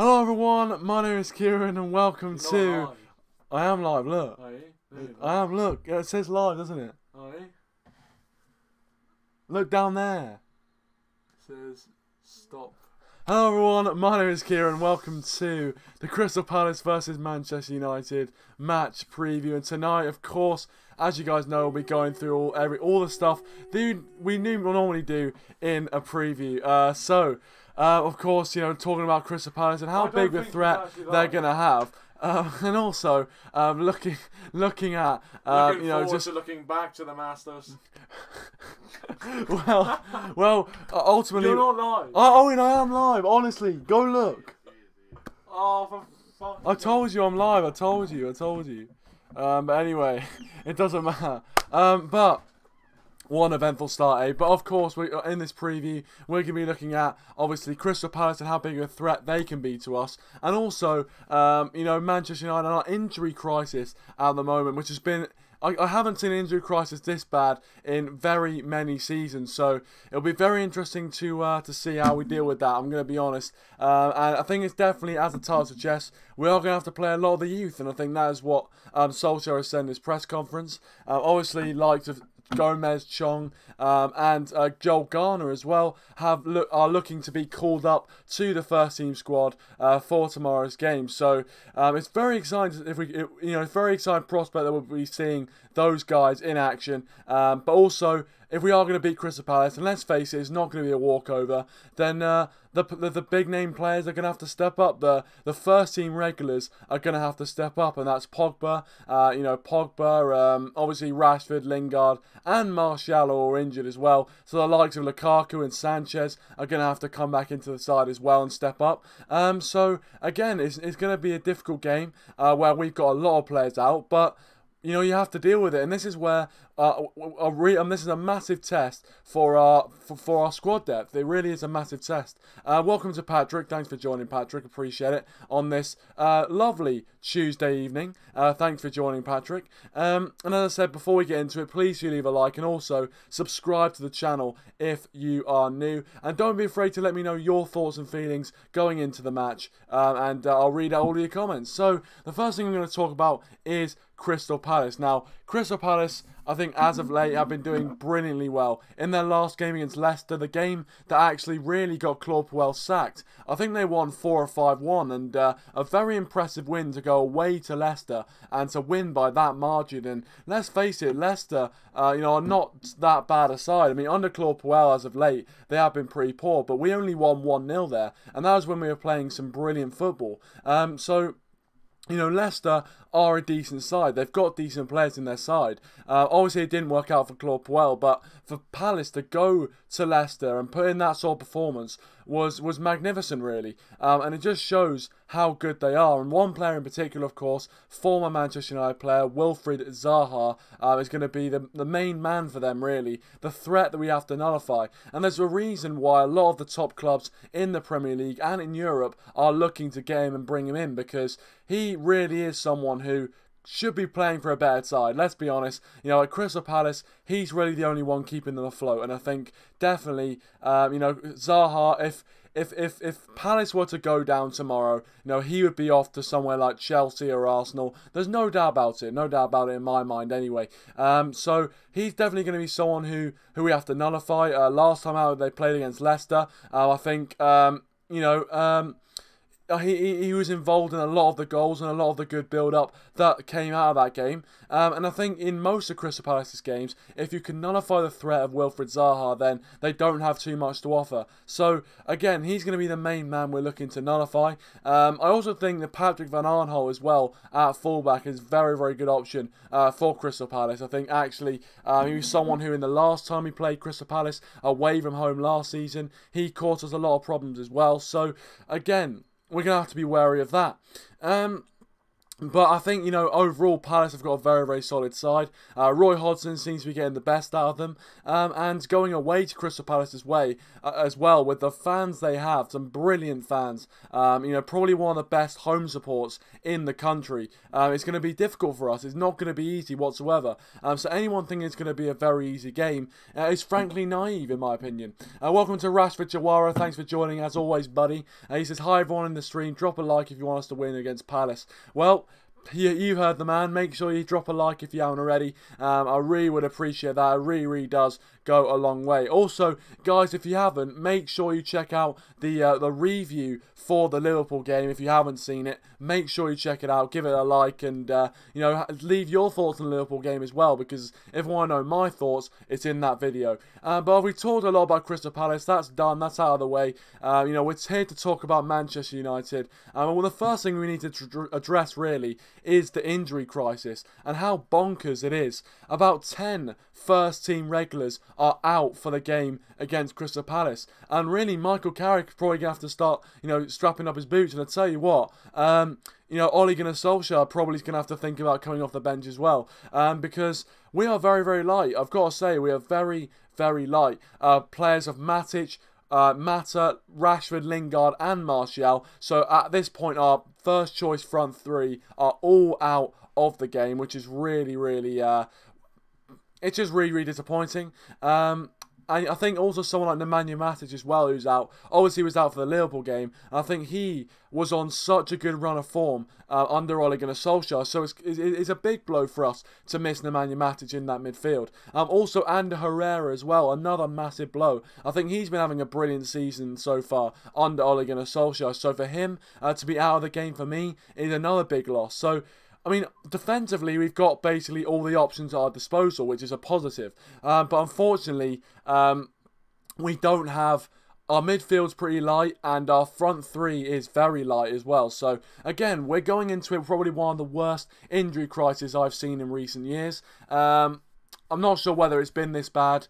Hello everyone, my name is Kieran and welcome You're to... not live. I am live, look. Are you? No, you're not. I am, look. It says live, doesn't it? Are you? Look down there. It says stop. Hello everyone, my name is Kieran and welcome to the Crystal Palace versus Manchester United match preview. And tonight, of course, as you guys know, we'll be going through all the stuff we normally do in a preview. Of course, you know, talking about Crystal Palace and how big a threat they're going to have. And also looking at Looking you know, forward just to looking back to the Masters. well, ultimately. You're not live. Oh, and I am live. Honestly, go look. Oh, for fuck's I told you I'm live. I told you. But anyway, it doesn't matter. But one eventful start, eh? But of course, in this preview, we're going to be looking at, obviously, Crystal Palace and how big a threat they can be to us. And also, you know, Manchester United and our injury crisis at the moment, which has been... I haven't seen an injury crisis this bad in very many seasons, so it'll be very interesting to see how we deal with that, I'm going to be honest. And I think it's definitely, as the title suggests, we are going to have to play a lot of the youth, and I think that is what Solskjaer has said in his press conference. Obviously, likes of Gomes, Chong, and Joel Garner as well are looking to be called up to the first team squad for tomorrow's game. So it's very exciting it's very exciting prospect that we'll be seeing those guys in action. But also, if we are going to beat Crystal Palace, and let's face it, it's not going to be a walkover, then the big name players are going to have to step up. The first team regulars are going to have to step up, and that's Pogba. Obviously Rashford, Lingard, and Martial are all injured as well. So the likes of Lukaku and Sanchez are going to have to come back into the side as well and step up. So again, it's going to be a difficult game where we've got a lot of players out, but you know, you have to deal with it, and this is where this is a massive test for our squad depth. It really is a massive test. Welcome to Patrick. Thanks for joining, Patrick. Appreciate it on this lovely Tuesday evening. Thanks for joining, Patrick. And as I said, before we get into it, please do leave a like and also subscribe to the channel if you are new. And don't be afraid to let me know your thoughts and feelings going into the match, and I'll read out all of your comments. So the first thing I'm going to talk about is Crystal Palace. Now, Crystal Palace, I think as of late, have been doing brilliantly well. In their last game against Leicester, the game that actually really got Claude Puel sacked, I think they won 4 or 5-1, and a very impressive win to go away to Leicester and to win by that margin. And let's face it, Leicester, are not that bad a side. I mean, under Claude Puel as of late, they have been pretty poor, but we only won 1-0 there, and that was when we were playing some brilliant football. You know, Leicester are a decent side. They've got decent players in their side. Obviously, it didn't work out for Claude Puel, but for Palace to go to Leicester and put in that sort of performance was magnificent, really. And it just shows how good they are. And one player in particular, of course, former Manchester United player, Wilfried Zaha, is going to be the main man for them, really. The threat that we have to nullify. And there's a reason why a lot of the top clubs in the Premier League and in Europe are looking to get him and bring him in, because he really is someone who should be playing for a better side. Let's be honest. You know, at Crystal Palace, he's really the only one keeping them afloat. And I think definitely, Zaha, if Palace were to go down tomorrow, you know, he would be off to somewhere like Chelsea or Arsenal. There's no doubt about it. No doubt about it in my mind anyway. So he's definitely going to be someone who we have to nullify. Last time out they played against Leicester, I think, he was involved in a lot of the goals and a lot of the good build-up that came out of that game. And I think in most of Crystal Palace's games, if you can nullify the threat of Wilfried Zaha, then they don't have too much to offer. So, again, he's going to be the main man we're looking to nullify. I also think that Patrick Van Aanholt as well at fullback is a very, very good option for Crystal Palace. I think, actually, he was someone who in the last time he played Crystal Palace away from home last season, he caused us a lot of problems as well. So, again, we're going to have to be wary of that. But I think, overall, Palace have got a very, very solid side. Roy Hodgson seems to be getting the best out of them. And going away to Crystal Palace's way as well, with the fans they have, some brilliant fans. Probably one of the best home supports in the country. It's going to be difficult for us. It's not going to be easy whatsoever. So anyone thinking it's going to be a very easy game is frankly naive, in my opinion. Welcome to Rashford Jawara. Thanks for joining, as always, buddy. He says, hi, everyone in the stream. Drop a like if you want us to win against Palace. Well, you heard the man. Make sure you drop a like if you haven't already. I really would appreciate that. It really, really does go a long way. Also, guys, if you haven't, make sure you check out the review for the Liverpool game. If you haven't seen it, make sure you check it out. Give it a like, and leave your thoughts on the Liverpool game as well, because if you want to know my thoughts, it's in that video. But we talked a lot about Crystal Palace. That's done. That's out of the way. We're here to talk about Manchester United. Well, the first thing we need to address really is the injury crisis and how bonkers it is. About 10 first-team regulars are out for the game against Crystal Palace, and really Michael Carrick probably gonna have to start, strapping up his boots. And I tell you what, Ole Gunnar Solskjaer probably is gonna have to think about coming off the bench as well, because we are very, very light. I've got to say, we are very, very light. Players of Matic, Mata, Rashford, Lingard and Martial. So at this point, our first choice front three are all out of the game, which is really, really, it's just really, really disappointing. I think also someone like Nemanja Matic as well, who's out. Obviously, he was out for the Liverpool game. I think he was on such a good run of form under Ole Gunnar Solskjaer. So it's a big blow for us to miss Nemanja Matic in that midfield. Also, Ander Herrera as well, another massive blow. I think he's been having a brilliant season so far under Ole Gunnar Solskjaer. So for him to be out of the game for me is another big loss. So, I mean, defensively, we've got basically all the options at our disposal, which is a positive. But unfortunately, we don't have... Our midfield's pretty light, and our front three is very light as well. So, again, we're going into it probably one of the worst injury crises I've seen in recent years. I'm not sure whether it's been this bad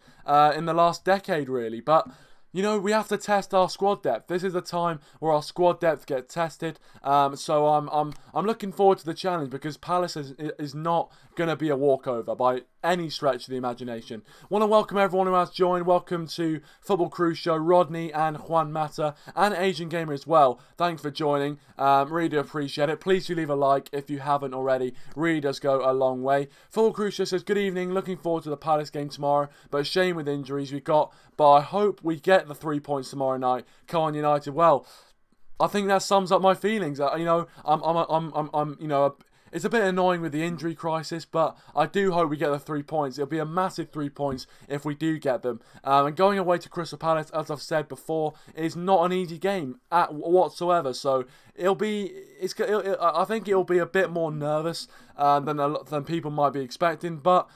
in the last decade, really, but... we have to test our squad depth. This is the time where our squad depth gets tested. So I'm looking forward to the challenge, because Palace is not going to be a walkover by any stretch of the imagination. Want to welcome everyone who has joined. Welcome to Football Crew Show, Rodney and Juan Mata and Asian Gamer as well. Thanks for joining. Really do appreciate it. Please do leave a like if you haven't already. Really does go a long way. Football Crew Show says, good evening. Looking forward to the Palace game tomorrow, but a shame with injuries we've got. But I hope we get the 3 points tomorrow night. Come on, United. Well, I think that sums up my feelings. It's a bit annoying with the injury crisis, but I do hope we get the 3 points. It'll be a massive 3 points if we do get them. And going away to Crystal Palace, as I've said before, is not an easy game whatsoever. So I think it'll be a bit more nervous than people might be expecting. But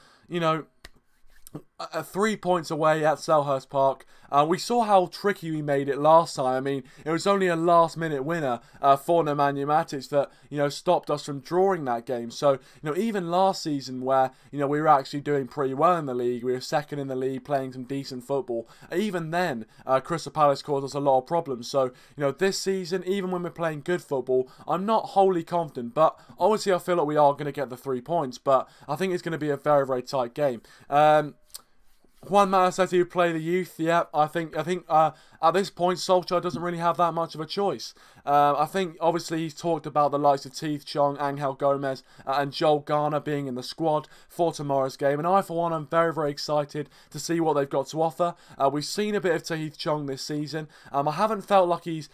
3 points away at Selhurst Park. We saw how tricky we made it last time. I mean, it was only a last-minute winner for Nemanja Matic that stopped us from drawing that game. So even last season, where we were actually doing pretty well in the league, we were second in the league, playing some decent football. Even then, Crystal Palace caused us a lot of problems. So this season, even when we're playing good football, I'm not wholly confident. But obviously, I feel like we are going to get the 3 points. But I think it's going to be a very, very tight game. Juan Mata says he would play the youth. Yeah, I think at this point Solskjaer doesn't really have that much of a choice. I think obviously he's talked about the likes of Tahith, Chong, Angel Gomes and Joel Garner being in the squad for tomorrow's game. And I, for one, am very, very excited to see what they've got to offer. We've seen a bit of Tahith Chong this season. I haven't felt like he's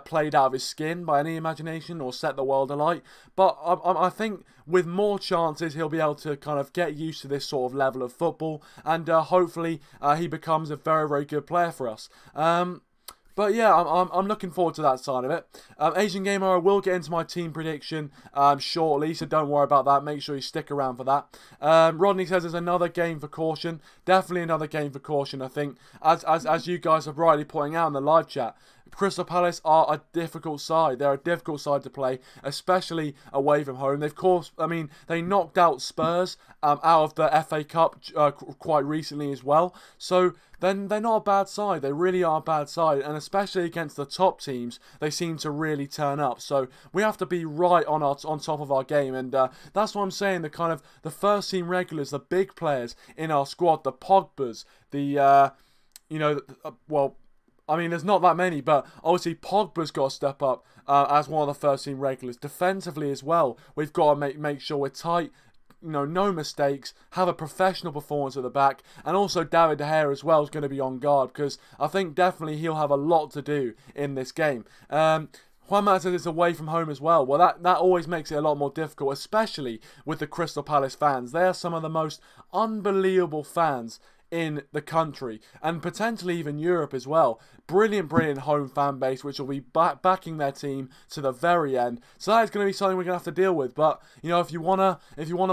played out of his skin by any imagination or set the world alight. But I think with more chances he'll be able to kind of get used to this sort of level of football, and hopefully he becomes a very, very good player for us. But yeah, I'm looking forward to that side of it. Asian Gamer, I will get into my team prediction shortly, so don't worry about that. Make sure you stick around for that. Rodney says there's another game for caution. Definitely another game for caution, I think. As you guys are rightly pointing out in the live chat, Crystal Palace are a difficult side. They're a difficult side to play, especially away from home. They've, of course, I mean, they knocked out Spurs out of the FA Cup quite recently as well. So then they're not a bad side. They really are a bad side, and especially against the top teams, they seem to really turn up. So we have to be right on top of our game, and that's what I'm saying. The first team regulars, the big players in our squad, the Pogbas, well, I mean, there's not that many, but obviously Pogba's got to step up as one of the first team regulars. Defensively as well, we've got to make sure we're tight, no mistakes, have a professional performance at the back, and also David De Gea as well is going to be on guard, because I think definitely he'll have a lot to do in this game. Juanma says it's away from home as well. Well, that always makes it a lot more difficult, especially with the Crystal Palace fans. They are some of the most unbelievable fans in the country, and potentially even Europe as well. Brilliant home fan base, which will be backing their team to the very end. So that is going to be something we're going to have to deal with. But if you wanna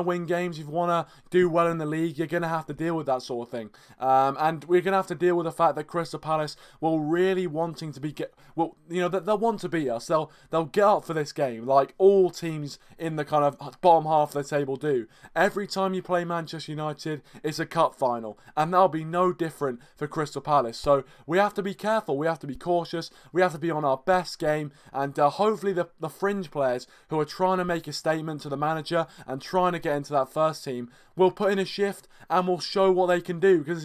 win games, if you wanna do well in the league, you're going to have to deal with that sort of thing. And we're going to have to deal with the fact that Crystal Palace will really wanting to they'll want to beat us. They'll get up for this game, like all teams in the kind of bottom half of the table do. Every time you play Manchester United, it's a cup final, and that'll be no different for Crystal Palace. So we have to be careful. We have to be cautious. We have to be on our best game, and hopefully the fringe players who are trying to make a statement to the manager and trying to get into that first team will put in a shift and will show what they can do, because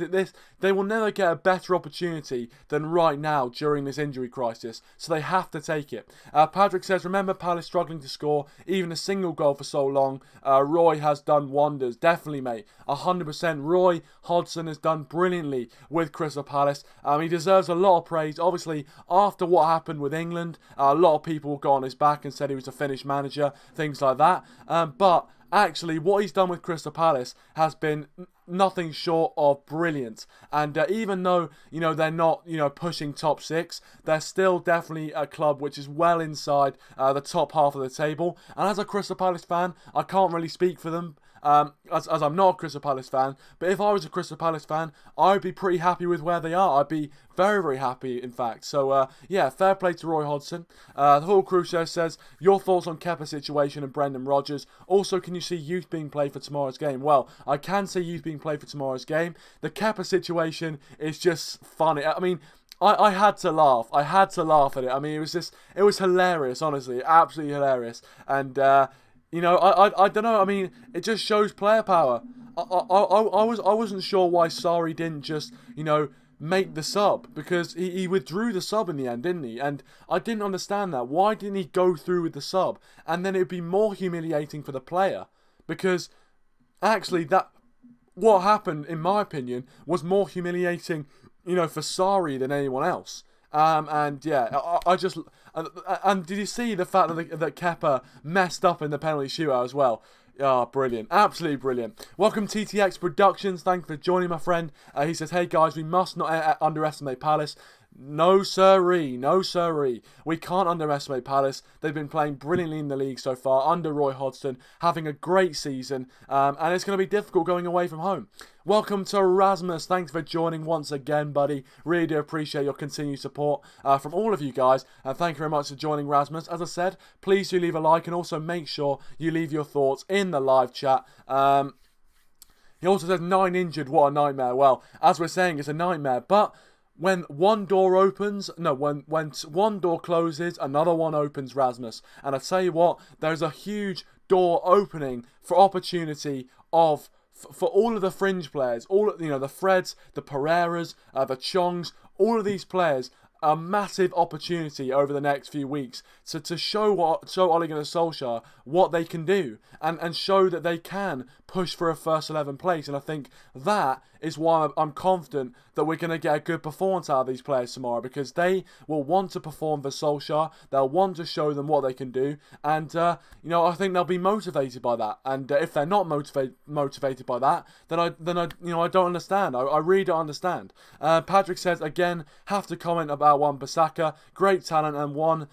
they will never get a better opportunity than right now during this injury crisis, so they have to take it. Patrick says, remember Palace struggling to score even a single goal for so long. Roy has done wonders. Definitely, mate. 100%. Roy Hodgson has done brilliantly with Crystal Palace. He deserves a lot of praise. Obviously, after what happened with England, a lot of people got on his back and said he was a finished manager, things like that. But actually, what he's done with Crystal Palace has been nothing short of brilliant. And even though they're not pushing top 6, they're still definitely a club which is well inside the top half of the table. And as a Crystal Palace fan, I can't really speak for them, as I'm not a Crystal Palace fan, but if I was a Crystal Palace fan, I would be pretty happy with where they are. I'd be very, very happy, in fact. So, yeah, fair play to Roy Hodgson. The Hall Crusoe says, your thoughts on Kepa's situation and Brendan Rodgers. Also, can you see youth being played for tomorrow's game? Well, I can see youth being played for tomorrow's game. The Kepa situation is just funny. I mean, I had to laugh. I had to laugh at it. I mean, it was hilarious, honestly. Absolutely hilarious. And, I don't know. I mean, it just shows player power. I wasn't sure why Sarri didn't just, make the sub, because he withdrew the sub in the end, didn't he? And I didn't understand that. Why didn't he go through with the sub? And then it would be more humiliating for the player, because actually what happened, in my opinion, was more humiliating, for Sarri than anyone else. And yeah, and did you see the fact that Kepa messed up in the penalty shootout as well? Ah, brilliant. Absolutely brilliant. Welcome TTX Productions. Thanks for joining, my friend. He says, hey guys, we must not underestimate Palace. No sirree, no sirree. We can't underestimate Palace. They've been playing brilliantly in the league so far under Roy Hodgson, having a great season, and it's going to be difficult going away from home. Welcome to Rasmus. Thanks for joining once again, buddy. Really do appreciate your continued support from all of you guys, and thank you very much for joining, Rasmus. As I said, please do leave a like, and also make sure you leave your thoughts in the live chat. He also says 9 injured. What a nightmare. Well, as we're saying, it's a nightmare, but when one door opens, no, when one door closes, another one opens, Rasmus. And I tell you what, there's a huge door opening for opportunity for all of the fringe players, all the Freds, the Pereiras, the Chongs, all of these players. A massive opportunity over the next few weeks to show Ole Gunnar Solskjaer what they can do, and show that they can push for a first 11 place. And I think that is why I'm confident that we're going to get a good performance out of these players tomorrow, because they will want to perform for Solskjaer. They'll want to show them what they can do, and I think they'll be motivated by that. And if they're not motivated by that, then I don't understand. I really don't understand. Patrick says again, have to comment about about Wan-Bissaka. Great talent and one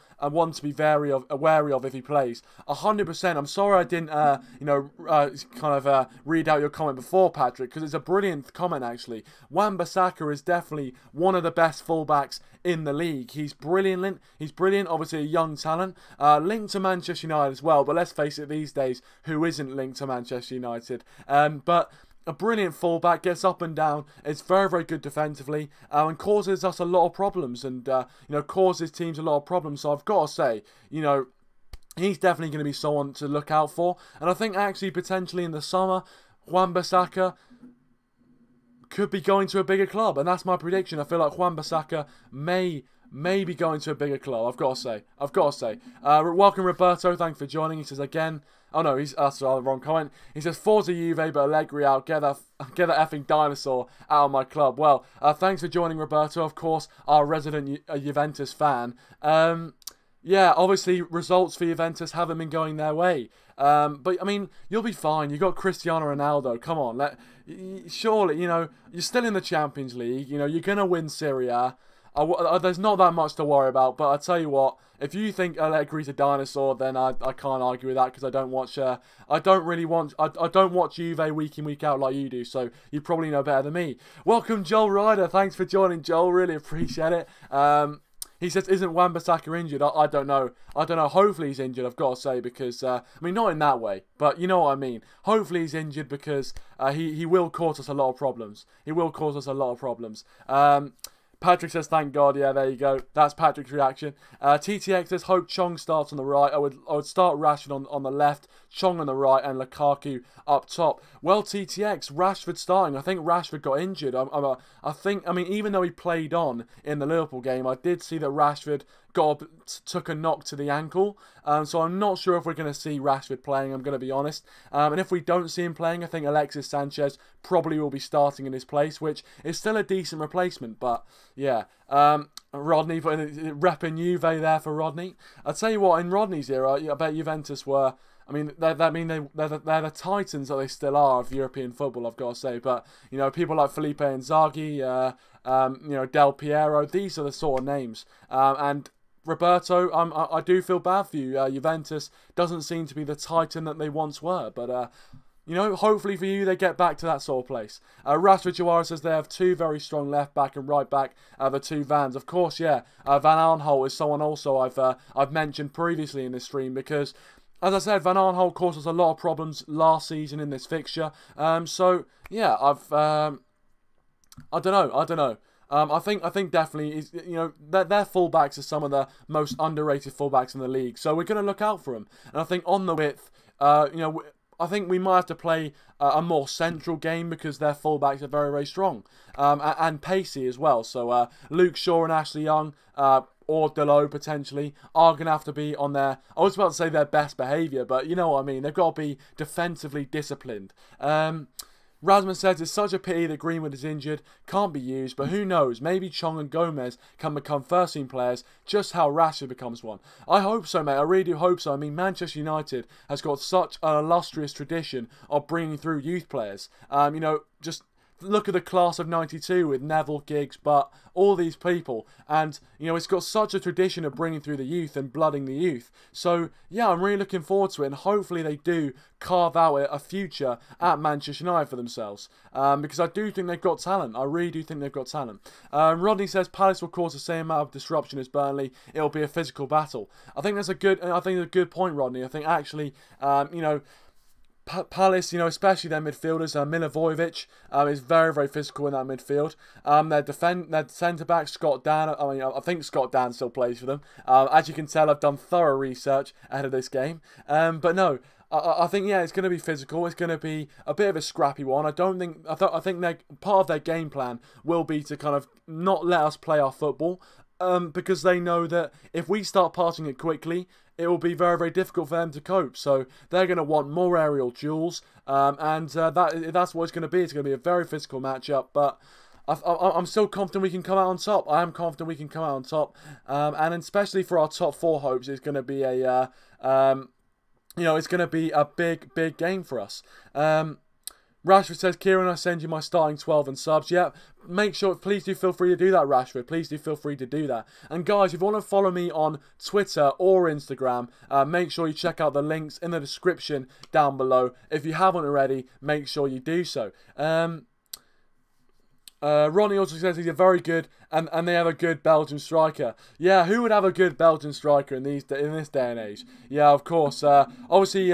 to be wary of if he plays. 100%. I'm sorry I didn't, read out your comment before, Patrick, because it's a brilliant comment actually. Wan-Bissaka is definitely one of the best fullbacks in the league. He's brilliant. He's brilliant. Obviously a young talent, linked to Manchester United as well. But let's face it, these days, who isn't linked to Manchester United? But a brilliant fullback, gets up and down, is very, very good defensively, and causes us a lot of problems, and causes teams a lot of problems. So I've got to say, he's definitely going to be someone to look out for. And I think actually potentially in the summer, Wan-Bissaka could be going to a bigger club, and that's my prediction. I feel like Wan-Bissaka may be going to a bigger club. I've got to say. Welcome Roberto. Thanks for joining. He says again. Oh no, that's the wrong comment. He says Forza Juve, but Allegri out. Get that effing dinosaur out of my club. Well, thanks for joining, Roberto. Of course, our resident Juventus fan. Yeah, obviously results for Juventus haven't been going their way. But I mean, you'll be fine. You got Cristiano Ronaldo. Come on, surely you're still in the Champions League. You're gonna win Serie A. There's not that much to worry about, but I tell you what, if you think Allegri's a dinosaur, then I can't argue with that, because I don't watch I don't watch Juve week in week out like you do, so you probably know better than me. Welcome Joel Ryder, thanks for joining, Joel, really appreciate it. He says, isn't Wan-Bissaka injured? I don't know. Hopefully he's injured, I've got to say, because, I mean, not in that way, but you know what I mean. Hopefully he's injured, because he will cause us a lot of problems. Patrick says, thank God. Yeah, there you go. That's Patrick's reaction. TTX says, hope Chong starts on the right. I would start Rashford on the left, Chong on the right, and Lukaku up top. Well, TTX, Rashford starting. I think Rashford got injured. I mean, even though he played on in the Liverpool game, I did see that Rashford took a knock to the ankle. So I'm not sure if we're going to see Rashford playing, I'm going to be honest. And if we don't see him playing, I think Alexis Sanchez probably will be starting in his place, which is still a decent replacement. But yeah, Rodney, repping Juve there for Rodney. I'll tell you what, in Rodney's era, I bet Juventus were... I mean, they're the titans that they still are of European football, I've got to say. But, people like Felipe Inzaghi, Del Piero, these are the sort of names. And Roberto, I do feel bad for you. Juventus doesn't seem to be the titan that they once were. But, hopefully for you, they get back to that sort of place. Rashford Jawara says they have two very strong left back and right back, the two Vans. Of course, yeah. Van Aanholt is someone also I've mentioned previously in this stream, because... as I said, Van Aanholt caused us a lot of problems last season in this fixture. So yeah, I don't know. I think definitely their fullbacks are some of the most underrated fullbacks in the league. So we're going to look out for them. And I think on the width, I think we might have to play a more central game, because their fullbacks are very, very strong and pacey as well. So Luke Shaw and Ashley Young, or Delo potentially, are going to have to be on their, I was about to say their best behaviour, but you know what I mean. They've got to be defensively disciplined. Rasmus says, it's such a pity that Greenwood is injured, can't be used, but who knows, maybe Chong and Gomes can become first-team players, just how Rashford becomes one. I hope so, mate, I really do hope so. I mean, Manchester United has got such an illustrious tradition of bringing through youth players. Just... look at the class of 92 with Neville, Giggs, but all these people. And, it's got such a tradition of bringing through the youth and blooding the youth. So, yeah, I'm really looking forward to it. And hopefully they do carve out a future at Manchester United for themselves. Because I do think they've got talent. I really do think they've got talent. Rodney says Palace will cause the same amount of disruption as Burnley. It'll be a physical battle. I think that's a good point, Rodney. I think actually, Palace, especially their midfielders, Milivojevic is very, very physical in that midfield. Their centre-back, Scott Dan, I think Scott Dan still plays for them. As you can tell, I've done thorough research ahead of this game. But no, I think, yeah, it's going to be physical. It's going to be a bit of a scrappy one. I think part of their game plan will be to kind of not let us play our football, because they know that if we start passing it quickly, it will be very, very difficult for them to cope. So they're going to want more aerial duels, and that's what it's going to be. It's going to be a very physical matchup, but I'm still confident we can come out on top. I am confident we can come out on top, and especially for our top four hopes, it's going to be it's going to be a big, big game for us. Rashford says, Kieran, I send you my starting 12 and subs. Yeah, make sure, please do feel free to do that, Rashford. Please do feel free to do that. And guys, if you want to follow me on Twitter or Instagram, make sure you check out the links in the description down below. If you haven't already, make sure you do so. Ronnie also says he's a very good, and they have a good Belgian striker. Yeah, who would have a good Belgian striker in this day and age? Yeah, of course. Obviously,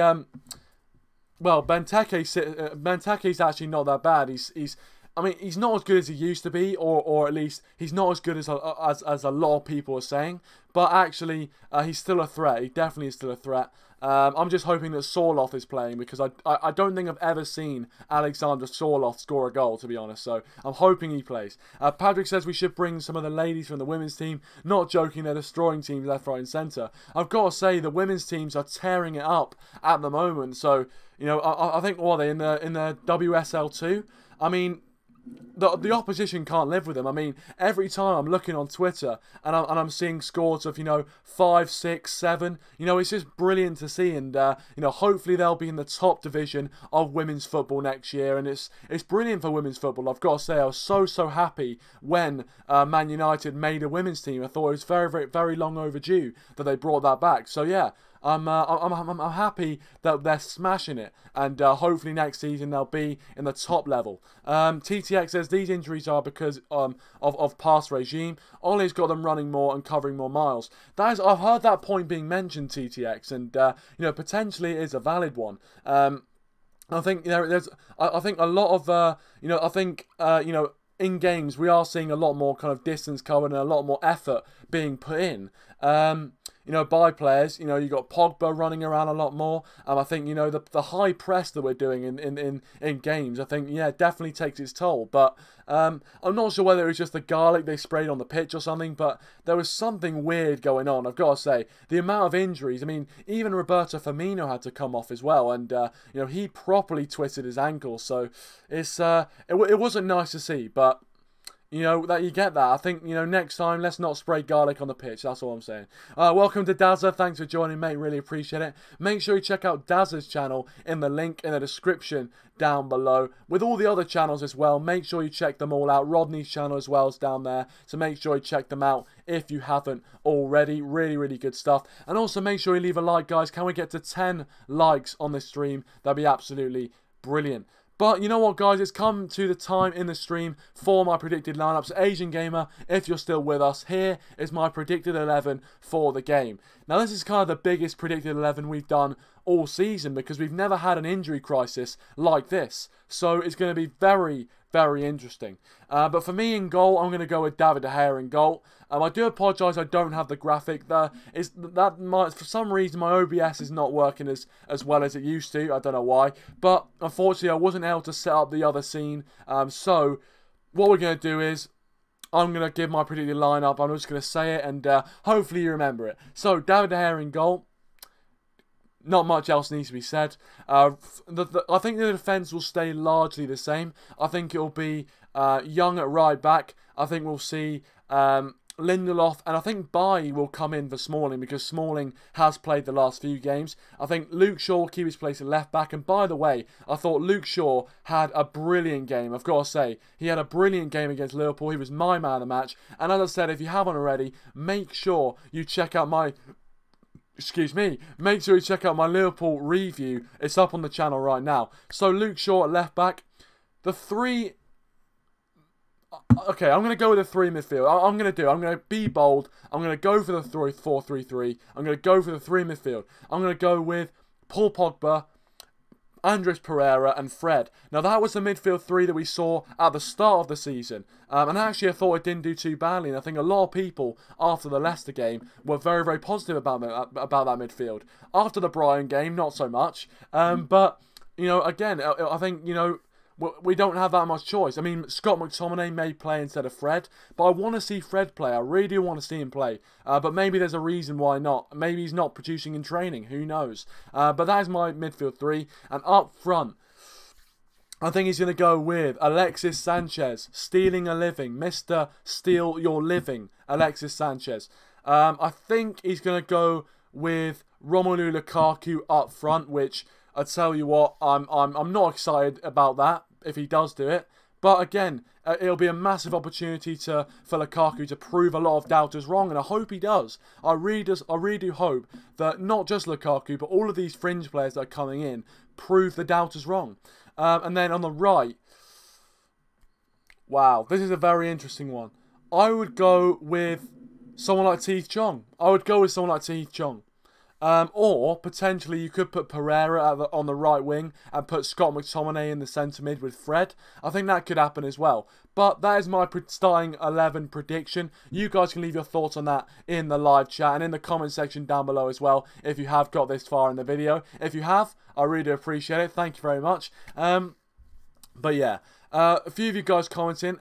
well, Benteke's actually not that bad. I mean, he's not as good as he used to be, or at least he's not as good as a lot of people are saying. But actually, he's still a threat. He definitely is still a threat. I'm just hoping that Sorloth is playing, because I don't think I've ever seen Alexander Sorloth score a goal, to be honest. So I'm hoping he plays. Patrick says we should bring some of the ladies from the women's team. Not joking, they're destroying teams left, right and centre. I've got to say, the women's teams are tearing it up at the moment. So, you know, I think, what are they, in the WSL2? I mean, the opposition can't live with them. I mean, every time I'm looking on Twitter and I'm seeing scores of, you know, 5, 6, 7, you know, it's just brilliant to see. And you know, hopefully they'll be in the top division of women's football next year, and it's brilliant for women's football. I've got to say, I was so happy when Man United made a women's team. I thought it was very long overdue that they brought that back. So yeah, I'm happy that they're smashing it, and hopefully next season they'll be in the top level. TTX says these injuries are because of past regime. Ole's got them running more and covering more miles. I've heard that point being mentioned, TTX, and you know, potentially it is a valid one. I think, you know, I think a lot of you know, I think you know, in games we are seeing a lot more kind of distance covered and a lot more effort being put in. You know, by players. You know, you got Pogba running around a lot more. I think, you know, the high press that we're doing in games, I think, yeah, definitely takes its toll. But I'm not sure whether it was just the garlic they sprayed on the pitch or something, but there was something weird going on. I've got to say, the amount of injuries. I mean, even Roberto Firmino had to come off as well, and you know, he properly twisted his ankle. So it's it wasn't nice to see, but you know, that you get that. I think, you know, next time, let's not spray garlic on the pitch. That's all I'm saying. Welcome to Dazza. Thanks for joining, mate. Really appreciate it. Make sure you check out Dazza's channel in the link in the description down below. With all the other channels as well, make sure you check them all out. Rodney's channel as well is down there. So make sure you check them out if you haven't already. Really good stuff. And also make sure you leave a like, guys. Can we get to 10 likes on this stream? That'd be absolutely brilliant. But you know what, guys, it's come to the time in the stream for my predicted lineups. Asian Gamer, if you're still with us, here is my predicted 11 for the game. Now, this is kind of the biggest predicted 11 we've done all season, because we've never had an injury crisis like this. So it's going to be very interesting. But for me in goal, I'm going to go with David De Gea in goal. I do apologise I don't have the graphic. For some reason my OBS is not working as well as it used to. I don't know why. But unfortunately I wasn't able to set up the other scene. So what we're going to do is, I'm going to give my predicted lineup. I'm just going to say it, and hopefully you remember it. So David De Gea in goal. Not much else needs to be said. I think the defence will stay largely the same. I think it will be Young at right back. I think we'll see Lindelof, and I think Bailly will come in for Smalling, because Smalling has played the last few games. I think Luke Shaw will keep his place at left back. And by the way, I thought Luke Shaw had a brilliant game. I've got to say, he had a brilliant game against Liverpool. He was my man of the match. And as I said, if you haven't already, make sure you check out my... make sure you check out my Liverpool review. It's up on the channel right now. So Luke Shaw at left back. The three... Okay, I'm going to go with a 3 midfield. I'm going to be bold. I'm going to go for the 4-3-3. I'm going to go for the 3 midfield. I'm going to go with Paul Pogba, Andres Pereira and Fred. Now, that was the midfield 3 that we saw at the start of the season. And actually, I thought it didn't do too badly. And I think a lot of people, after the Leicester game, were very positive about that midfield. After the Brighton game, not so much. But, you know, again, I think, you know, we don't have that much choice. I mean, Scott McTominay may play instead of Fred, but I want to see Fred play. I really do want to see him play. But maybe there's a reason why not. Maybe he's not producing in training. Who knows? But that is my midfield 3. And up front, I think he's going to go with Alexis Sanchez, stealing a living. Mr. Steal Your Living, Alexis Sanchez. I think he's going to go with Romelu Lukaku up front, which... I tell you what, I'm not excited about that if he does do it. But again, it'll be a massive opportunity for Lukaku to prove a lot of doubters wrong, and I hope he does. I really do hope that not just Lukaku, but all of these fringe players that are coming in prove the doubters wrong. And then on the right, wow, this is a very interesting one. I would go with someone like Tahith Chong. Or potentially you could put Pereira on the right wing and put Scott McTominay in the centre mid with Fred. I think that could happen as well. But that is my starting 11 prediction. You guys can leave your thoughts on that in the live chat and in the comment section down below as well if you have got this far in the video. If you have, I really do appreciate it. Thank you very much. But yeah, a few of you guys commenting.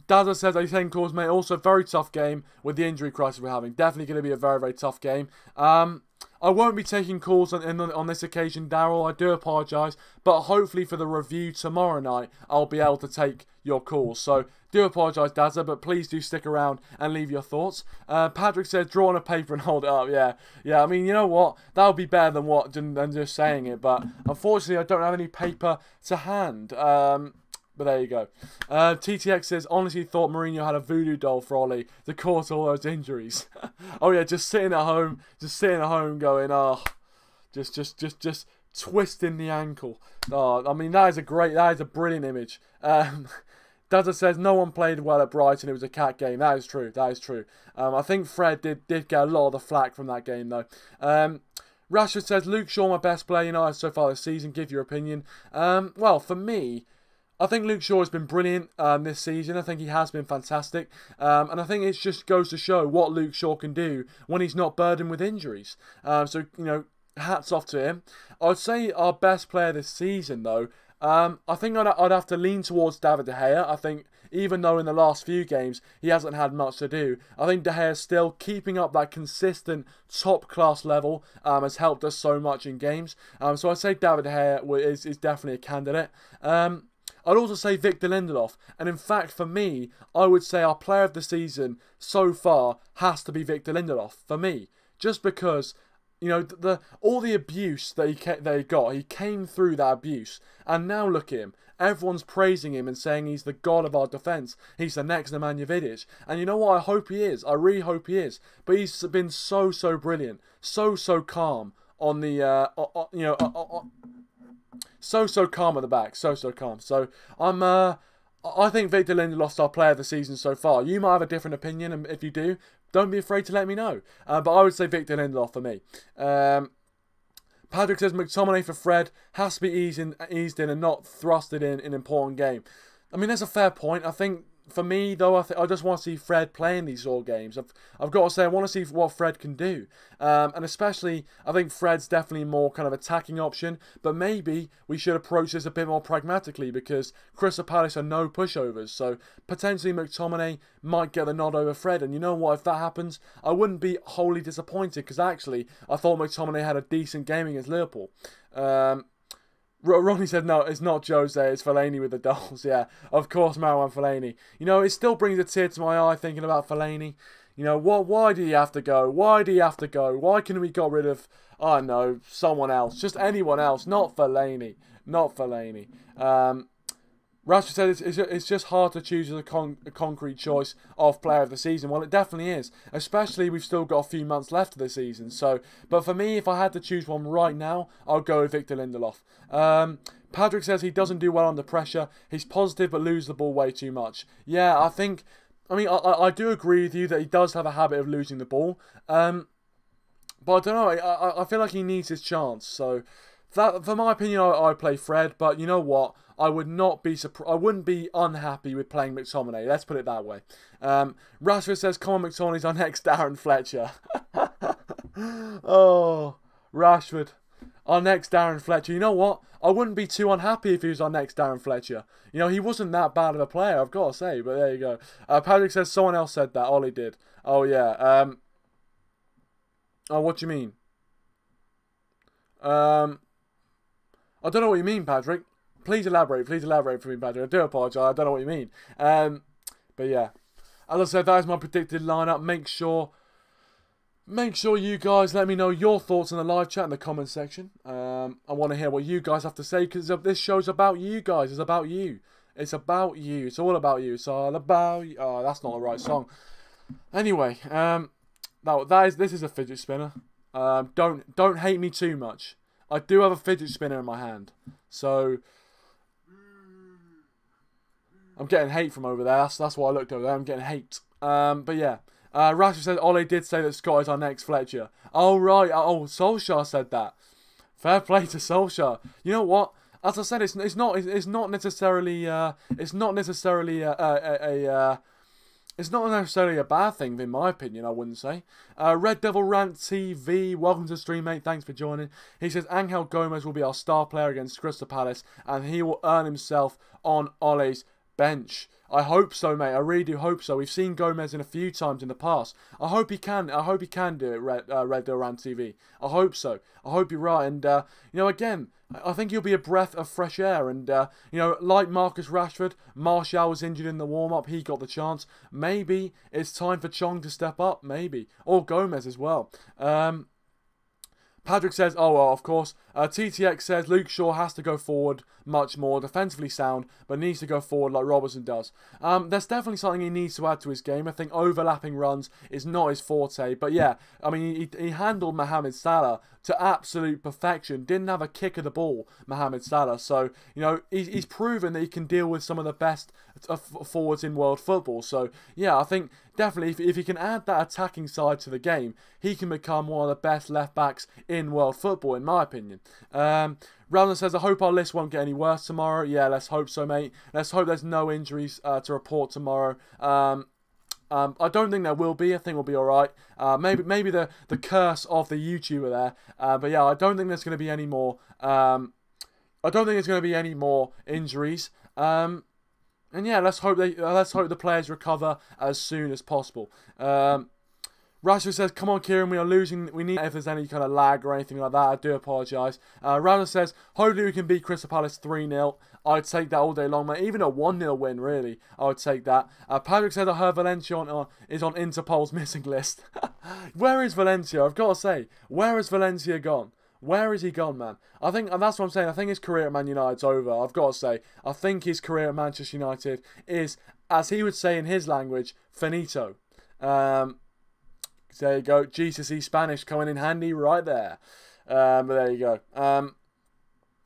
Dazza says, "Are saying calls, mate? Also, very tough game with the injury crisis we're having. Definitely going to be a very, very tough game." I won't be taking calls on this occasion, Daryl. I do apologise, but hopefully for the review tomorrow night, I'll be able to take your calls. So do apologise, Dazza, but please do stick around and leave your thoughts. Patrick says, "Draw on a paper and hold it up." Yeah. I mean, you know what? That would be better than just saying it. But unfortunately, I don't have any paper to hand. But there you go. TTX says, "Honestly thought Mourinho had a voodoo doll for Ole to cause all those injuries." Oh yeah, just sitting at home going, oh, just twisting the ankle. Oh, I mean, that is a brilliant image. Dazza says, "No one played well at Brighton. It was a cat game." That is true. I think Fred did get a lot of the flack from that game though. Rashford says, "Luke Shaw, my best player United so far this season. Give your opinion." Well, for me, I think Luke Shaw has been brilliant this season. I think he has been fantastic. And I think it just goes to show what Luke Shaw can do when he's not burdened with injuries. So, you know, hats off to him. I'd say our best player this season, though, I think I'd have to lean towards David De Gea. I think even though in the last few games he hasn't had much to do, I think De Gea is still keeping up that consistent top-class level has helped us so much in games. So I'd say David De Gea is definitely a candidate. I'd also say Victor Lindelof, and in fact for me, I would say our player of the season so far has to be Victor Lindelof, for me. Just because, you know, all the abuse that he got, he came through that abuse, and now look at him. Everyone's praising him and saying he's the god of our defence. He's the next Nemanja Vidic. And you know what? I hope he is. I really hope he is. But he's been so brilliant. So calm on the, so calm at the back, so calm. So I think Victor Lindelof's our player of the season so far. You might have a different opinion, and if you do, don't be afraid to let me know. But I would say Victor Lindelof for me. Patrick says McTominay for Fred has to be eased in and not thrusted in an important game. I mean, that's a fair point. I think for me, though, I just want to see Fred playing these sort of games. I've got to say, I want to see what Fred can do. And especially, I think Fred's definitely more kind of attacking option. But maybe we should approach this a bit more pragmatically because Crystal Palace are no pushovers. So potentially McTominay might get the nod over Fred. And you know what? If that happens, I wouldn't be wholly disappointed because actually, I thought McTominay had a decent game against Liverpool. Ronnie said, "No, it's not Jose, it's Fellaini with the dolls." Yeah, of course, Marwan Fellaini. You know, it still brings a tear to my eye thinking about Fellaini. You know, why do you have to go? Why do you have to go? Why couldn't we got rid of, I don't know, someone else? Just anyone else, not Fellaini. Not Fellaini. Rashford said it's just hard to choose a concrete choice of player of the season. Well, it definitely is. Especially we've still got a few months left of the season. So, but for me, if I had to choose one right now, I'll go with Victor Lindelof. Patrick says he doesn't do well under pressure. He's positive but loses the ball way too much. Yeah, I mean, I do agree with you that he does have a habit of losing the ball. But I don't know. I feel like he needs his chance. So, for my opinion, I play Fred. But you know what? I wouldn't be unhappy with playing McTominay. Let's put it that way. Rashford says, "Come on, McTominay's our next Darren Fletcher." Oh, Rashford, our next Darren Fletcher. You know what? I wouldn't be too unhappy if he was our next Darren Fletcher. You know, he wasn't that bad of a player, I've got to say. But there you go. Patrick says someone else said that. Ollie did. Oh yeah. Oh, what do you mean? I don't know what you mean, Patrick. Please elaborate for me, Patrick. I do apologise. I don't know what you mean. But yeah, as I said, that is my predicted lineup. Make sure you guys let me know your thoughts in the live chat in the comment section. I want to hear what you guys have to say, because this show's about you guys. It's about you. It's about you. It's all about you. It's all about you. Oh, that's not the right song. Anyway, this is a fidget spinner. Don't hate me too much. I do have a fidget spinner in my hand, so I'm getting hate from over there. That's why I looked over there. I'm getting hate. But yeah. Rashford said Ole did say that Scott is our next Fletcher. Oh right. Oh, Solskjaer said that. Fair play to Solskjaer. You know what? As I said, it's not necessarily a bad thing, in my opinion, I wouldn't say. Red Devil Rant TV, welcome to the stream, mate. Thanks for joining. He says Angel Gomes will be our star player against Crystal Palace, and he will earn himself on Ole's bench. I hope so, mate. I really do hope so. We've seen Gomes in a few times in the past. I hope he can. I hope he can do it, Red Devil Rant TV. I hope so. I hope you're right. And, you know, again, I think he'll be a breath of fresh air. And, you know, like Marcus Rashford, Martial was injured in the warm-up. He got the chance. Maybe it's time for Chong to step up. Maybe. Or Gomes as well. Patrick says, oh, well, of course. TTX says Luke Shaw has to go forward much more, defensively sound, but needs to go forward like Robertson does. There's definitely something he needs to add to his game. I think overlapping runs is not his forte. But yeah, I mean, he handled Mohamed Salah to absolute perfection. Didn't have a kick of the ball, Mohamed Salah. So, you know, he's proven that he can deal with some of the best forwards in world football. So, yeah, I think definitely if he can add that attacking side to the game, he can become one of the best left-backs in world football, in my opinion. Rowland says, I hope our list won't get any worse tomorrow. Yeah, let's hope so, mate. Let's hope there's no injuries to report tomorrow. I don't think there will be. I think we'll be all right. Maybe the curse of the YouTuber there. But yeah, I don't think there's going to be any more. I don't think there's going to be any more injuries. And yeah, let's hope the players recover as soon as possible. Rashford says, come on, Kieran, we are losing. We need if there's any kind of lag or anything like that. I do apologise. Rowland says, hopefully we can beat Crystal Palace 3-0. I'd take that all day long, mate. Even a 1-0 win, really. I would take that. Patrick said, I heard Valencia is on Interpol's missing list. Where is Valencia? I've got to say, where has Valencia gone? Where is he gone, man? I think, and that's what I'm saying, I think his career at Man United's over. I've got to say, I think his career at Manchester United is, as he would say in his language, finito. There you go. GCSE Spanish coming in handy right there. But there you go.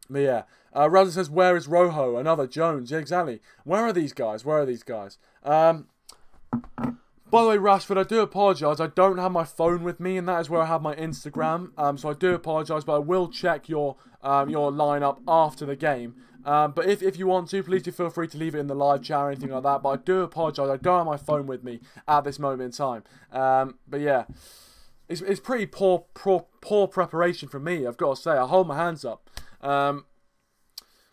But yeah. Razor says, where is Rojo? Another Jones. Yeah, exactly. Where are these guys? Where are these guys? By the way, Rashford, I do apologise. I don't have my phone with me, and that is where I have my Instagram. So I do apologise, but I will check your lineup after the game. But if you want to, please do feel free to leave it in the live chat or anything like that. But I do apologise. I don't have my phone with me at this moment in time. But yeah, it's pretty poor preparation from me, I've got to say. I hold my hands up.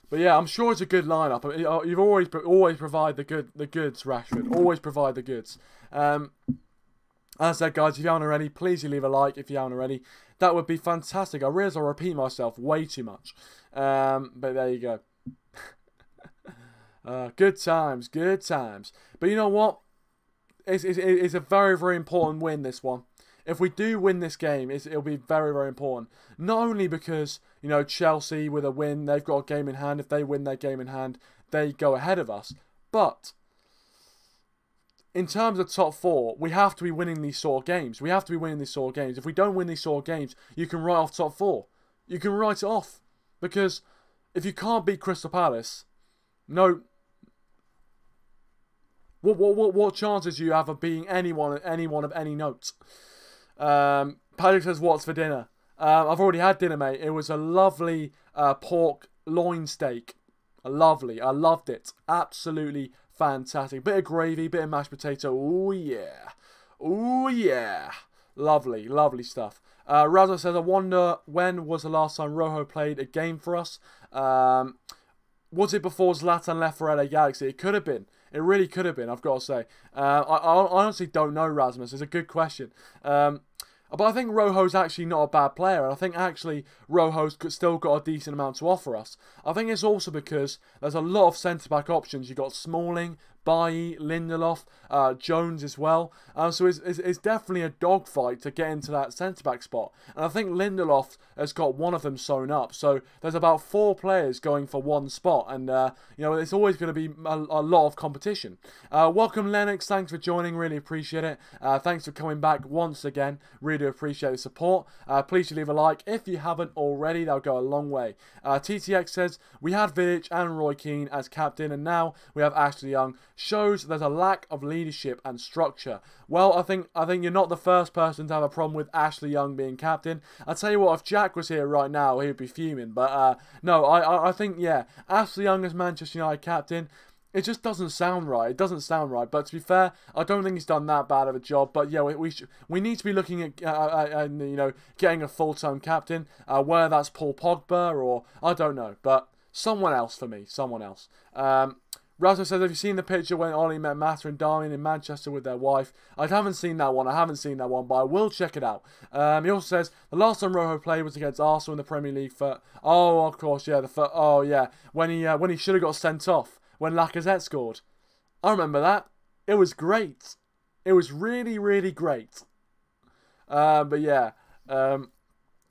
But yeah, I'm sure it's a good lineup. I mean, you've always provide the goods, Rashford. Always provide the goods. As I said, guys, if you haven't already, please do leave a like if you haven't already. That would be fantastic. I realise I repeat myself way too much. But there you go. Good times, good times. But you know what? It's a very, very important win, this one. If we do win this game, it'll be very, very important. Not only because, you know, Chelsea with a win, they've got a game in hand. If they win their game in hand, they go ahead of us. But in terms of top four, we have to be winning these sort of games. We have to be winning these sort of games. If we don't win these sort of games, you can write off top four. You can write it off. Because if you can't beat Crystal Palace, no. What chances do you have of beating anyone of any note? Patrick says, what's for dinner? I've already had dinner, mate. It was a lovely pork loin steak. Lovely. I loved it. Absolutely fantastic. Bit of gravy, bit of mashed potato. Oh, yeah. Oh, yeah. Lovely, lovely stuff. Raza says, I wonder when was the last time Rojo played a game for us? Was it before Zlatan left for LA Galaxy? It could have been. It really could have been, I've got to say. I honestly don't know, Rasmus. It's a good question. But I think Rojo's actually not a bad player. And I think actually Rojo's still got a decent amount to offer us. I think it's also because there's a lot of centre-back options. You've got Smalling, Bailly, Lindelof, Jones as well. So it's definitely a dogfight to get into that centre-back spot. And I think Lindelof has got one of them sewn up. So there's about 4 players going for one spot. And, you know, it's always going to be a lot of competition. Welcome, Lennox. Thanks for joining. Really appreciate it. Thanks for coming back once again. Really appreciate the support. Please leave a like if you haven't already. That'll go a long way. TTX says, we had Vidic and Roy Keane as captain, and now we have Ashley Young. Shows there's a lack of leadership and structure. Well, I think you're not the first person to have a problem with Ashley Young being captain. I'll tell you what, if Jack was here right now, he'd be fuming. But no, I think, yeah, Ashley Young as Manchester United captain, it just doesn't sound right. It doesn't sound right. But to be fair, I don't think he's done that bad of a job. But yeah, we need to be looking at you know, getting a full-time captain. Whether that's Paul Pogba or I don't know, but someone else for me. Someone else. Razo says, have you seen the picture when Ollie met Mata and Darwin in Manchester with their wife? I haven't seen that one. But I will check it out. He also says, the last time Rojo played was against Arsenal in the Premier League for... Oh, of course, yeah. Oh, yeah. When he should have got sent off when Lacazette scored. I remember that. It was great. It was really, really great. But yeah,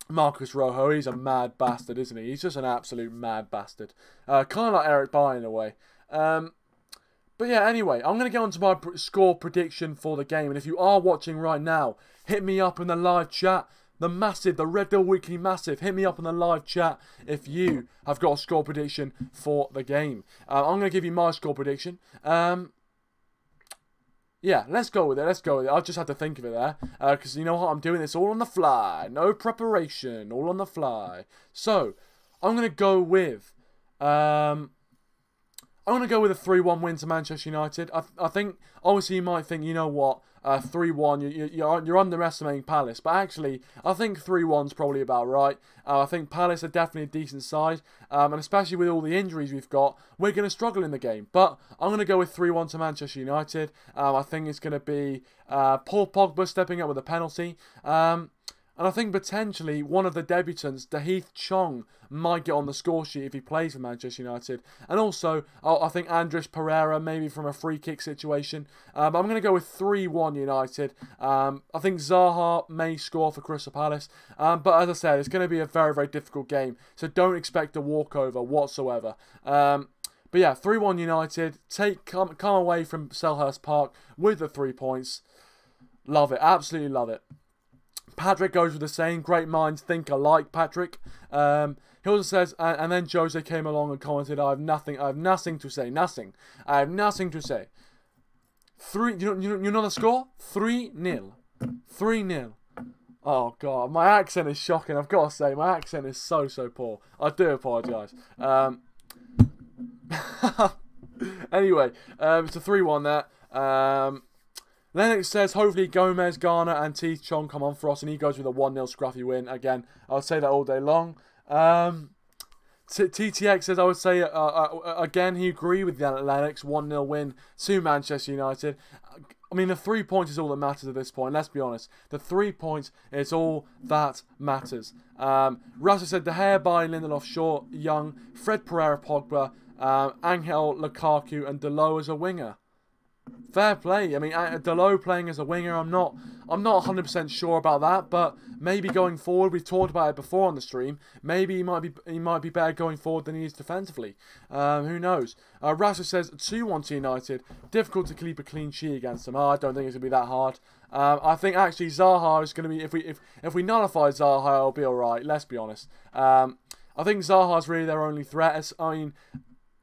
Marcus Rojo, he's a mad bastard, isn't he? He's just an absolute mad bastard. Kind of like Eric Bailly in a way. But yeah, anyway, I'm going to get on to my score prediction for the game. And if you are watching right now, hit me up in the live chat. The Red Bull Weekly Massive. Hit me up in the live chat if you have got a score prediction for the game. I'm going to give you my score prediction. Yeah, let's go with it. I just had to think of it there. Because you know what? I'm doing this all on the fly. No preparation. All on the fly. So, I'm going to go with... I'm going to go with a 3-1 win to Manchester United. I think, obviously, you might think, you know what, 3-1, you're underestimating Palace. But actually, I think 3-1's probably about right. I think Palace are definitely a decent side. And especially with all the injuries we've got, we're going to struggle in the game. But I'm going to go with 3-1 to Manchester United. I think it's going to be Paul Pogba stepping up with a penalty. And I think potentially one of the debutants, Tahith Chong, might get on the score sheet if he plays for Manchester United. And also, I think Andres Pereira, maybe from a free kick situation. But I'm going to go with 3-1 United. I think Zaha may score for Crystal Palace. But as I said, it's going to be a very, very difficult game. So don't expect a walkover whatsoever. But yeah, 3-1 United. Come away from Selhurst Park with the 3 points. Love it. Absolutely love it. Patrick goes with the saying, great minds think alike, Patrick. He also says, and then Jose came along and commented, I have nothing to say. I have nothing to say. You know the score? 3-0. 3-0. Oh, God. My accent is shocking. I've got to say, my accent is so poor. I do apologise. Anyway, it's a 3-1 there. Lennox says, hopefully Gomes, Garner and Tahith Chong come on for us, and he goes with a 1-0 scruffy win. Again, I would say that all day long. TTX says, I would say, again, he agreed with Lennox, 1-0 win to Manchester United. I mean, the 3 points is all that matters at this point, let's be honest. The 3 points is all that matters. Russell said, De Gea, Bailly, Lindelof, Shaw, Young, Fred Pereira, Pogba, Angel, Lukaku and Dalot as a winger. Fair play. I mean, Dalot playing as a winger, I'm not 100% sure about that, but maybe going forward, we've talked about it before on the stream. Maybe he might be better going forward than he is defensively. Who knows? Rasha says 2-1 to United. Difficult to keep a clean sheet against them. I don't think it's gonna be that hard. I think actually Zaha is gonna be if we nullify Zaha, it'll be all right. Let's be honest. I think Zaha's really their only threat. I mean,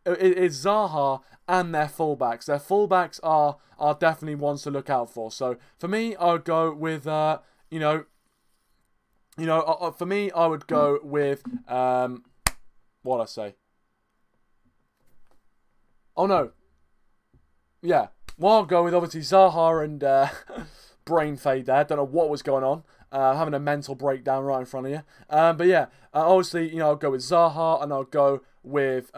it's Zaha and their fullbacks. Their fullbacks are definitely ones to look out for. So for me, I would go with for me, I would go with what I say. Oh no, yeah. Well, I'll go with obviously Zaha and brain fade there. Don't know what was going on. Having a mental breakdown right in front of you. But yeah, obviously, I'll go with Zaha and I'll go with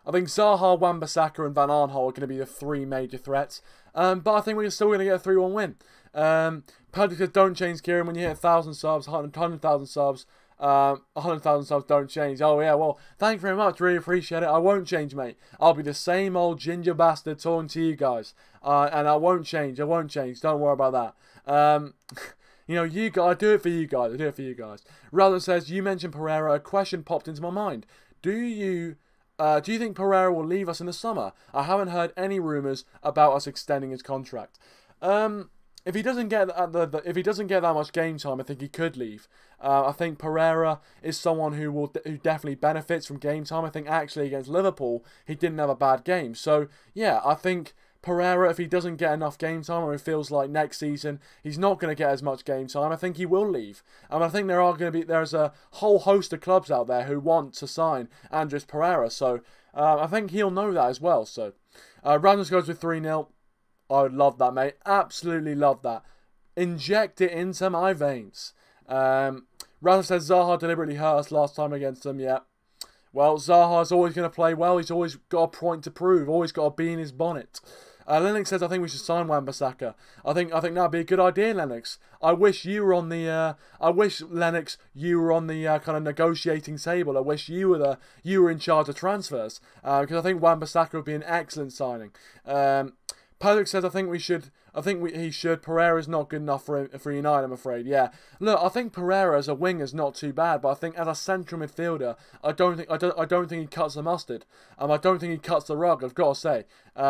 I think Zaha, Wan-Bissaka and Van Aanholt are going to be the 3 major threats. But I think we're still going to get a 3-1 win. Patrick says, don't change Kieran when you hit 1,000 subs, 100,000 subs. 100,000 subs don't change. Oh, yeah, well, thank you very much. Really appreciate it. I won't change, mate. I'll be the same old ginger bastard talking to you guys. And I won't change. I won't change. Don't worry about that. You know, you guys, I do it for you guys. I do it for you guys. Rather says, you mentioned Pereira. A question popped into my mind. Do you think Pereira will leave us in the summer? I haven't heard any rumours about us extending his contract. If he doesn't get that much game time, I think he could leave. I think Pereira is someone who definitely benefits from game time. I think actually against Liverpool he didn't have a bad game. So yeah, I think Pereira, if he doesn't get enough game time, or he feels like next season he's not going to get as much game time, I think he will leave. And I think there's a whole host of clubs out there who want to sign Andres Pereira. So I think he'll know that as well. So Randers goes with 3-0. I would love that, mate. Absolutely love that. Inject it into my veins. Randers says Zaha deliberately hurt us last time against them. Yeah. Well, Zaha's always going to play well. He's always got a point to prove. Always got a bee in his bonnet. Lennox says, I think we should sign Wan-Bissaka. I think that'd be a good idea, Lennox. I wish you were on the. I wish Lennox, you were on the kind of negotiating table. I wish you were in charge of transfers, because I think Wan-Bissaka would be an excellent signing. Patrick says, I think he should. Pereira's not good enough for United, I'm afraid. Yeah. Look, I think Pereira as a winger is not too bad, but I think as a central midfielder, I don't think he cuts the mustard. I don't think he cuts the rug, I've got to say.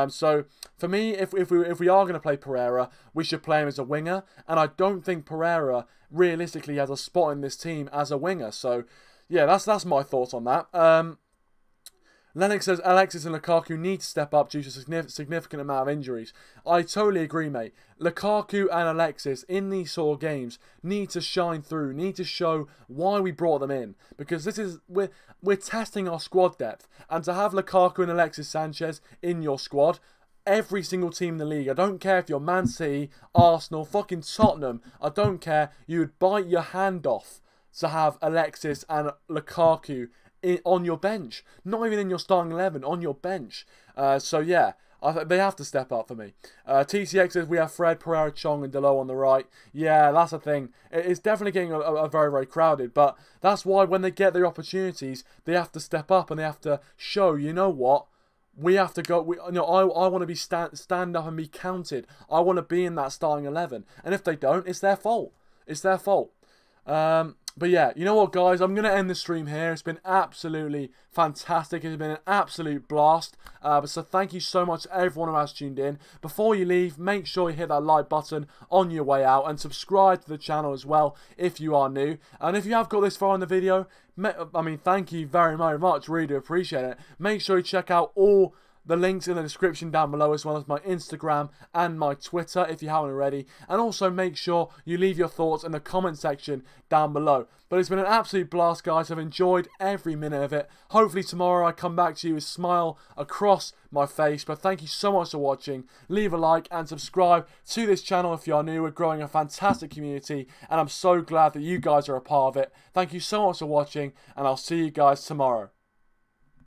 So for me, if we are going to play Pereira, we should play him as a winger, and I don't think Pereira realistically has a spot in this team as a winger. So yeah, that's my thoughts on that. Lennox says Alexis and Lukaku need to step up due to significant amount of injuries. I totally agree, mate. Lukaku and Alexis in these sort of games need to shine through, need to show why we brought them in, because we're testing our squad depth, and to have Lukaku and Alexis Sanchez in your squad, every single team in the league, I don't care if you're Man City, Arsenal, fucking Tottenham, I don't care, you would bite your hand off to have Alexis and Lukaku on your bench, not even in your starting 11, on your bench. So yeah, they have to step up for me. TCX says we have Fred, Pereira, Chong and Delo on the right. Yeah, that's the thing. It's definitely getting a very, very crowded, but that's why when they get their opportunities, they have to step up and they have to show, you know what, we have to go. I want to be stand up and be counted. I want to be in that starting 11, and if they don't, it's their fault. It's their fault. But yeah, you know what, guys? I'm going to end the stream here. It's been absolutely fantastic. It's been an absolute blast. So thank you so much to everyone who has tuned in. Before you leave, make sure you hit that like button on your way out and subscribe to the channel as well if you are new. And if you have got this far in the video, I mean, thank you very, very much. Really do appreciate it. Make sure you check out all the links in the description down below, as well as my Instagram and my Twitter if you haven't already. And also make sure you leave your thoughts in the comment section down below. But it's been an absolute blast, guys. I've enjoyed every minute of it. Hopefully tomorrow I come back to you with a smile across my face. But thank you so much for watching. Leave a like and subscribe to this channel if you are new. We're growing a fantastic community, and I'm so glad that you guys are a part of it. Thank you so much for watching, and I'll see you guys tomorrow.